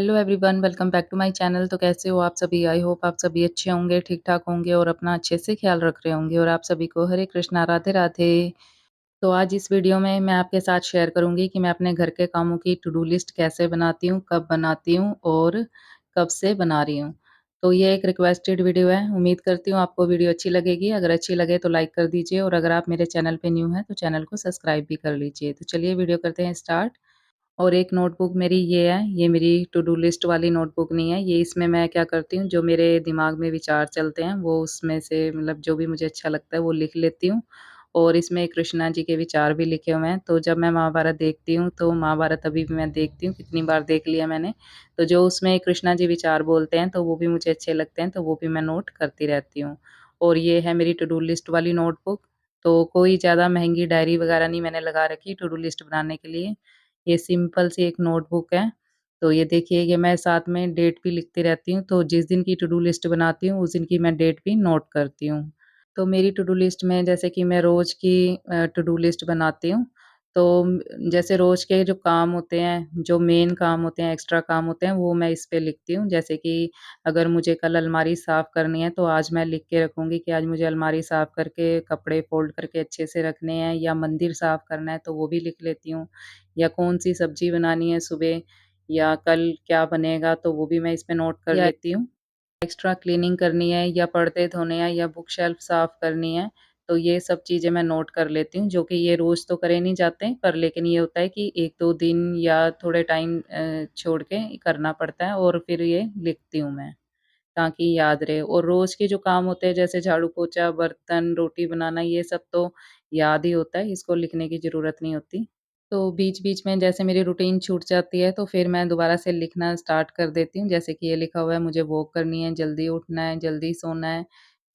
Hello everyone, welcome back to my channel. तो कैसे हो आप सभी? आई होप आप सभी अच्छे होंगे, ठीक-ठाक होंगे और अपना अच्छे से ख़्याल रख रहे होंगे और आप सभी को हरे कृष्णा, राधे-राधे। तो आज इस वीडियो में मैं आपके साथ शेयर करूँगी कि मैं अपने घर के कामों की टू डू लिस्ट कैसे बनाती हूँ, कब बनाती हूँ और कब से बना रही हूँ। तो ये एक रिक्वेस्टेड वीडियो है, उम्मीद करती हूँ आपको वीडियो अच्छी लगेगी। अगर अच्छी लगे तो लाइक कर दीजिए और अगर आप मेरे चैनल पे न्यू हैं तो चैनल को सब्सक्राइब भी कर लीजिए। तो चलिए वीडियो करते हैं स्टार्ट। और एक नोटबुक मेरी ये है, ये मेरी टू डू लिस्ट वाली नोटबुक नहीं है, ये इसमें मैं क्या करती हूँ, जो मेरे दिमाग में विचार चलते हैं, वो उसमें से मतलब जो भी मुझे अच्छा लगता है, वो लिख लेती हूँ। और इसमें कृष्णा जी के विचार भी लिखे हुए हैं, तो जब मैं महाभारत देखती हूँ, तो महाभारत अभी भी मैं देखती हूँ, कितनी बार देख लिया मैंने। तो जो उसमें कृष्णा जी विचार बोलते हैं, तो वो भी मुझे अच्छे लगते हैं, तो वो भी मैं नोट करती रहती हूँ। और ये है मेरी टू डू लिस्ट वाली नोटबुक, तो कोई ज़्यादा महँगी डायरी वगैरह नहीं मैंने लगा रखी टू डू लिस्ट बनाने के लिए। ये सिंपल सी एक नोटबुक है। तो ये देखिए ये मैं साथ में डेट भी लिखती रहती हूँ, तो जिस दिन की टू डू लिस्ट बनाती हूँ, उस दिन की मैं डेट भी नोट करती हूँ। तो मेरी टू डू लिस्ट में जैसे कि मैं रोज़ की टू डू लिस्ट बनाती हूँ, तो जैसे रोज़ के जो काम होते हैं, जो मेन काम होते हैं, एक्स्ट्रा काम होते हैं, वो मैं इस पे लिखती हूँ। जैसे कि अगर मुझे कल अलमारी साफ़ करनी है, तो आज मैं लिख के रखूँगी कि आज मुझे अलमारी साफ़ करके, कपड़े फ़ोल्ड करके अच्छे से रखने हैं या मंदिर साफ़ करना है, तो वो भी लिख लेती हूँ। या कौन-सी सब्ज़ी बनानी है सुबह या कल क्या बनेगा, तो वो भी मैं इसमें नोट कर लेती हूँ। एक्स्ट्रा क्लीनिंग करनी है या पर्दे धोने हैं या बुक शेल्फ साफ़ करनी है, तो ये सब चीज़ें मैं नोट कर लेती हूँ, जो कि ये रोज़ तो करे नहीं जाते, पर लेकिन ये होता है कि 1-2 दिन या थोड़े टाइम छोड़ के करना पड़ता है और फिर ये लिखती हूँ मैं, ताकि याद रहे। और रोज़ के जो काम होते हैं, जैसे झाड़ू-पोछा, बर्तन, रोटी बनाना, ये सब तो याद ही होता है, इसको लिखने की ज़रूरत नहीं होती। तो बीच-बीच में जैसे मेरी रूटीन छूट जाती है, तो फिर मैं दोबारा से लिखना स्टार्ट कर देती हूँ। जैसे कि ये लिखा हुआ है मुझे वॉक करनी है, जल्दी उठना है, जल्दी सोना है,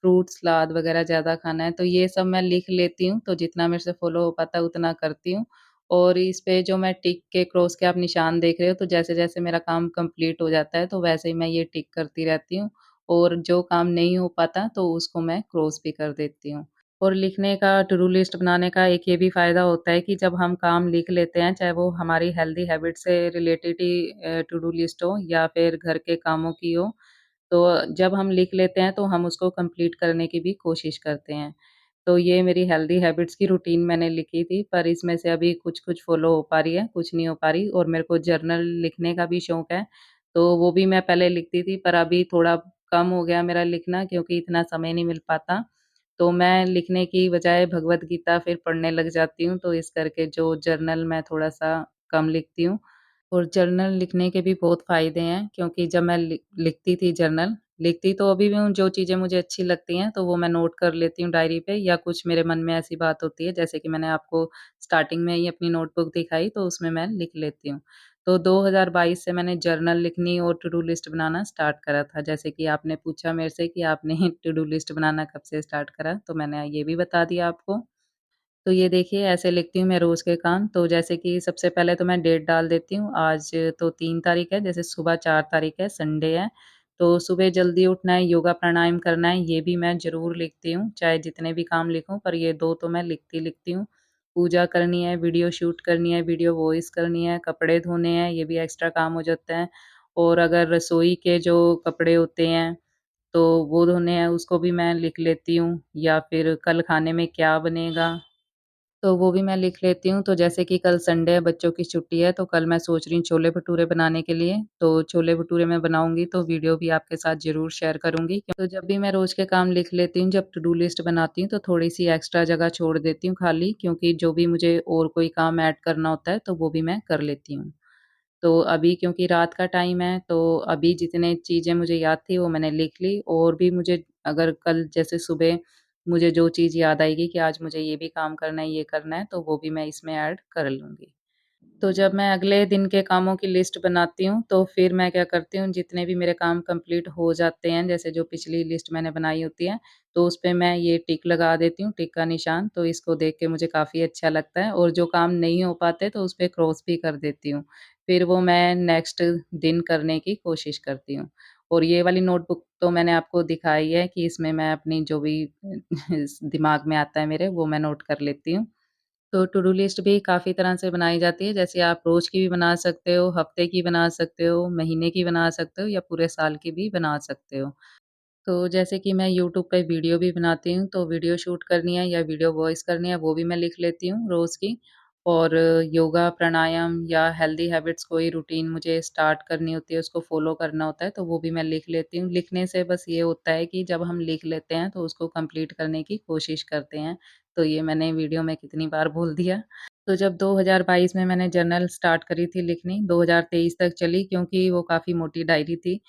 फ्रूट सलाद वगैरह ज़्यादा खाना है, तो ये सब मैं लिख लेती हूँ। तो जितना मेरे से फ़ॉलो हो पाता है उतना करती हूँ। और इस पे जो मैं टिक के क्रॉस के आप निशान देख रहे हो, तो जैसे-जैसे मेरा काम कंप्लीट हो जाता है, तो वैसे ही मैं ये टिक करती रहती हूँ। और जो काम नहीं हो पाता, तो उसको मैं क्रॉस भी कर देती हूँ। और लिखने का टू डू लिस्ट बनाने का एक ये भी फ़ायदा होता है कि जब हम काम लिख लेते हैं, चाहे वो हमारी हेल्दी हैबिट से रिलेटेड ही टू डू लिस्ट हो या फिर घर के कामों की हो, तो जब हम लिख लेते हैं, तो हम उसको कंप्लीट करने की भी कोशिश करते हैं। तो ये मेरी हेल्दी हैबिट्स की रूटीन मैंने लिखी थी, पर इसमें से अभी कुछ-कुछ फ़ॉलो हो पा रही है, कुछ नहीं हो पा रही। और मेरे को जर्नल लिखने का भी शौक है, तो वो भी मैं पहले लिखती थी, पर अभी थोड़ा कम हो गया मेरा लिखना क्योंकि इतना समय नहीं मिल पाता। तो मैं लिखने की बजाय भगवद गीता फिर पढ़ने लग जाती हूँ, तो इस करके जो जर्नल मैं थोड़ा-सा कम लिखती हूँ। और जर्नल लिखने के भी बहुत फ़ायदे हैं, क्योंकि जब मैं लिखती थी जर्नल, लिखती तो अभी भी हूँ, जो चीज़ें मुझे अच्छी लगती हैं, तो वो मैं नोट कर लेती हूँ डायरी पे, या कुछ मेरे मन में ऐसी बात होती है, जैसे कि मैंने आपको स्टार्टिंग में ही अपनी नोटबुक दिखाई, तो उसमें मैं लिख लेती हूँ। तो 2022 से मैंने जर्नल लिखनी और टू डू लिस्ट बनाना स्टार्ट करा था। जैसे कि आपने पूछा मेरे से कि आपने टू डू लिस्ट बनाना कब से स्टार्ट करा, तो मैंने ये भी बता दिया आपको। तो ये देखिए ऐसे लिखती हूँ मैं रोज़ के काम, तो जैसे कि सबसे पहले तो मैं डेट डाल देती हूँ, आज तो 3 तारीख है, जैसे सुबह 4 तारीख है, संडे है, तो सुबह जल्दी उठना है, योगा प्राणायाम करना है, ये भी मैं ज़रूर लिखती हूँ, चाहे जितने भी काम लिखूँ, पर ये 2 तो मैं लिखती हूँ। पूजा करनी है, वीडियो शूट करनी है, वीडियो वॉइस करनी है, कपड़े धोने हैं, ये भी एक्स्ट्रा काम हो जाता है। और अगर रसोई के जो कपड़े होते हैं, तो वो धोने हैं, उसको भी मैं लिख लेती हूँ, या फिर कल खाने में क्या बनेगा, तो वो भी मैं लिख लेती हूँ। तो जैसे कि कल संडे है, बच्चों की छुट्टी है, तो कल मैं सोच रही हूँ छोले-भटूरे बनाने के लिए, तो छोले-भटूरे मैं बनाऊँगी, तो वीडियो भी आपके साथ ज़रूर शेयर करूँगी। तो जब भी मैं रोज़ के काम लिख लेती हूँ, जब टू डू लिस्ट बनाती हूँ, तो थोड़ी-सी एक्स्ट्रा जगह छोड़ देती हूँ खाली, क्योंकि जो भी मुझे और कोई काम ऐड करना होता है, तो वो भी मैं कर लेती हूँ। तो अभी क्योंकि रात का टाइम है, तो अभी जितने चीज़ें मुझे याद थी, वो मैंने लिख ली। और भी मुझे अगर कल जैसे सुबह मुझे जो चीज़ याद आएगी कि आज मुझे ये भी काम करना है, ये करना है, तो वो भी मैं इसमें ऐड कर लूँगी। तो जब मैं अगले दिन के कामों की लिस्ट बनाती हूँ, तो फिर मैं क्या करती हूँ, जितने भी मेरे काम कंप्लीट हो जाते हैं, जैसे जो पिछली लिस्ट मैंने बनाई होती है, तो उसपे मैं ये टिक लगा देती हूँ, टिक का निशान, तो इसको देख के मुझे काफ़ी अच्छा लगता है। और जो काम नहीं हो पाते, तो उसपे क्रॉस भी कर देती हूँ। फिर वो मैं नेक्स्ट दिन करने की कोशिश करती हूँ। और ये वाली नोटबुक तो मैंने आपको दिखाई है कि इसमें मैं अपनी जो भी दिमाग में आता है मेरे, वो मैं नोट कर लेती हूँ। तो टू डू लिस्ट भी काफ़ी तरह से बनाई जाती है, जैसे आप रोज़ की भी बना सकते हो, हफ्ते की बना सकते हो, महीने की बना सकते हो या पूरे साल की भी बना सकते हो। तो जैसे कि मैं यूट्यूब पे वीडियो भी बनाती हूँ, तो वीडियो शूट करनी है या वीडियो वॉइस करनी है, वो भी मैं लिख लेती हूँ रोज़ की। और योगा, प्राणायाम या हेल्दी हैबिट्स कोई रूटीन मुझे स्टार्ट करनी होती है, उसको फ़ॉलो करना होता है, तो वो भी मैं लिख लेती हूँ। लिखने से बस ये होता है कि जब हम लिख लेते हैं, तो उसको कंप्लीट करने की कोशिश करते हैं। तो ये मैंने वीडियो में कितनी बार बोल दिया। तो जब 2022 में मैंने जर्नल स्टार्ट करी थी लिखनी, 2023 तक चली क्योंकि वो काफ़ी मोटी डायरी थी।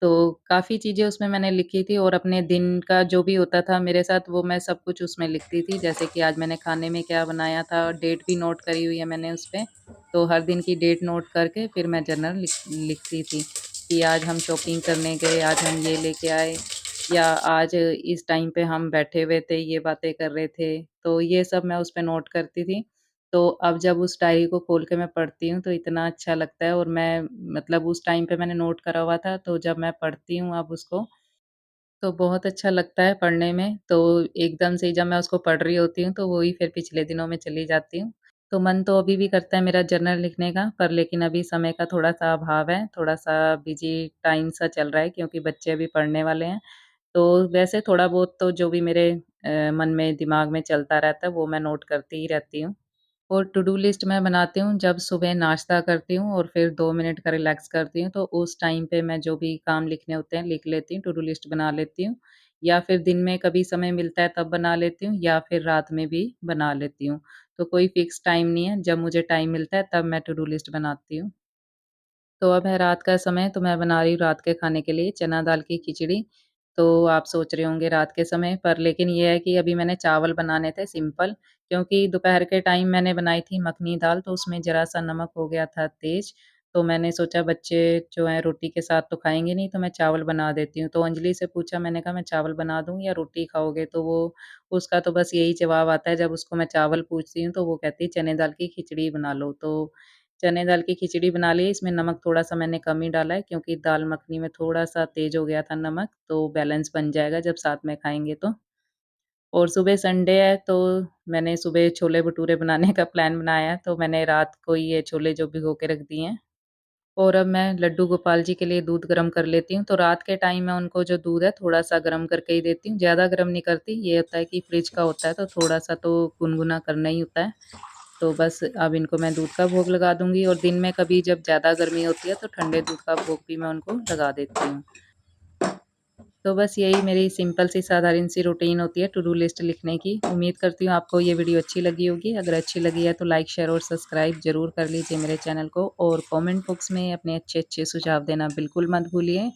तो काफ़ी चीज़ें उसमें मैंने लिखी थी और अपने दिन का जो भी होता था मेरे साथ, वो मैं सब कुछ उसमें लिखती थी। जैसे कि आज मैंने खाने में क्या बनाया था, डेट भी नोट करी हुई है मैंने उसपे। तो हर दिन की डेट नोट करके फिर मैं जर्नल लिखती थी कि आज हम शॉपिंग करने गए, आज हम ये लेके आए या आज इस टाइम पे हम बैठे हुए थे, ये बातें कर रहे थे। तो ये सब मैं उसपे नोट करती थी। तो अब जब उस डायरी को खोल के मैं पढ़ती हूँ, तो इतना अच्छा लगता है और मैं मतलब उस टाइम पे मैंने नोट करा हुआ था, तो जब मैं पढ़ती हूँ अब उसको, तो बहुत अच्छा लगता है पढ़ने में। तो एकदम से ही जब मैं उसको पढ़ रही होती हूँ, तो वही फिर पिछले दिनों में चली जाती हूँ। तो मन तो अभी भी करता है मेरा जर्नल लिखने का, पर लेकिन अभी समय का थोड़ा-सा अभाव है, थोड़ा-सा बिज़ी टाइम सा चल रहा है क्योंकि बच्चे अभी पढ़ने वाले हैं। तो वैसे थोड़ा बहुत तो जो भी मेरे मन में, दिमाग में चलता रहता है, वो मैं नोट करती ही रहती हूँ। और टू डू लिस्ट मैं बनाती हूँ जब सुबह नाश्ता करती हूँ और फिर 2 मिनट का रिलैक्स करती हूँ, तो उस टाइम पे मैं जो भी काम लिखने होते हैं लिख लेती हूँ, टू डू लिस्ट बना लेती हूँ। या फिर दिन में कभी समय मिलता है तब बना लेती हूँ या फिर रात में भी बना लेती हूँ। तो कोई फिक्स टाइम नहीं है, जब मुझे टाइम मिलता है तब मैं टू डू लिस्ट बनाती हूँ। तो अब है रात का समय, तो मैं बना रही हूँ रात के खाने के लिए चना दाल की खिचड़ी। तो आप सोच रहे होंगे रात के समय पर, लेकिन ये है कि अभी मैंने चावल बनाने थे सिंपल, क्योंकि दोपहर के टाइम मैंने बनाई थी मखनी दाल, तो उसमें ज़रा-सा नमक हो गया था तेज़। तो मैंने सोचा बच्चे जो हैं रोटी के साथ तो खाएँगे नहीं, तो मैं चावल बना देती हूँ। तो अंजलि से पूछा, मैंने कहा मैं चावल बना दूँ या रोटी खाओगे? तो वो उसका तो बस यही जवाब आता है जब उसको मैं चावल पूछती हूँ, तो वो कहती है चने दाल की खिचड़ी बना लो। तो चने दाल की खिचड़ी बना ली, इसमें नमक थोड़ा-सा मैंने कम ही डाला है क्योंकि दाल मखनी में थोड़ा-सा तेज़ हो गया था नमक, तो बैलेंस बन जाएगा जब साथ में खाएँगे तो। और सुबह संडे है, तो मैंने सुबह छोले-भटूरे बनाने का प्लान बनाया है, तो मैंने रात को ही ये छोले जो भिगो के रख दिए हैं। और अब मैं लड्डू गोपाल जी के लिए दूध गरम कर लेती हूँ, तो रात के टाइम मैं उनको जो दूध है थोड़ा-सा गरम करके ही देती हूँ, ज़्यादा गरम नहीं करती। ये होता है कि फ्रिज का होता है तो थोड़ा-सा तो गुनगुना करना ही होता है। तो बस अब इनको मैं दूध का भोग लगा दूँगी और दिन में कभी जब ज़्यादा गर्मी होती है तो ठंडे दूध का भोग भी मैं उनको लगा देती हूँ। तो बस यही मेरी सिंपल सी साधारण सी रूटीन होती है टू डू लिस्ट लिखने की। उम्मीद करती हूँ आपको ये वीडियो अच्छी लगी होगी। अगर अच्छी लगी है तो लाइक, शेयर और सब्सक्राइब ज़रूर कर लीजिए मेरे चैनल को और कमेंट बॉक्स में अपने अच्छे-अच्छे सुझाव देना बिल्कुल मत भूलिए।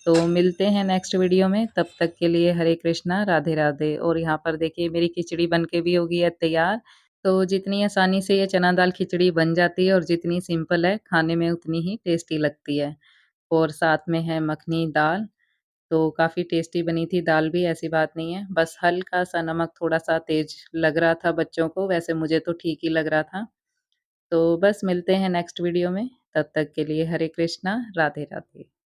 तो मिलते हैं नेक्स्ट वीडियो में, तब तक के लिए हरे कृष्णा, राधे राधे। और यहाँ पर देखिए मेरी खिचड़ी बन के भी हो गई है तैयार। तो जितनी आसानी से ये चना दाल खिचड़ी बन जाती है और जितनी सिंपल है, खाने में उतनी ही टेस्टी लगती है। और साथ में है मखनी दाल, तो काफ़ी टेस्टी बनी थी दाल भी, ऐसी बात नहीं है। बस हल्का-सा नमक थोड़ा-सा तेज़ लग रहा था बच्चों को, वैसे मुझे तो ठीक ही लग रहा था। तो बस मिलते हैं नेक्स्ट वीडियो में, तब तक के लिए हरे कृष्णा, राधे राधे।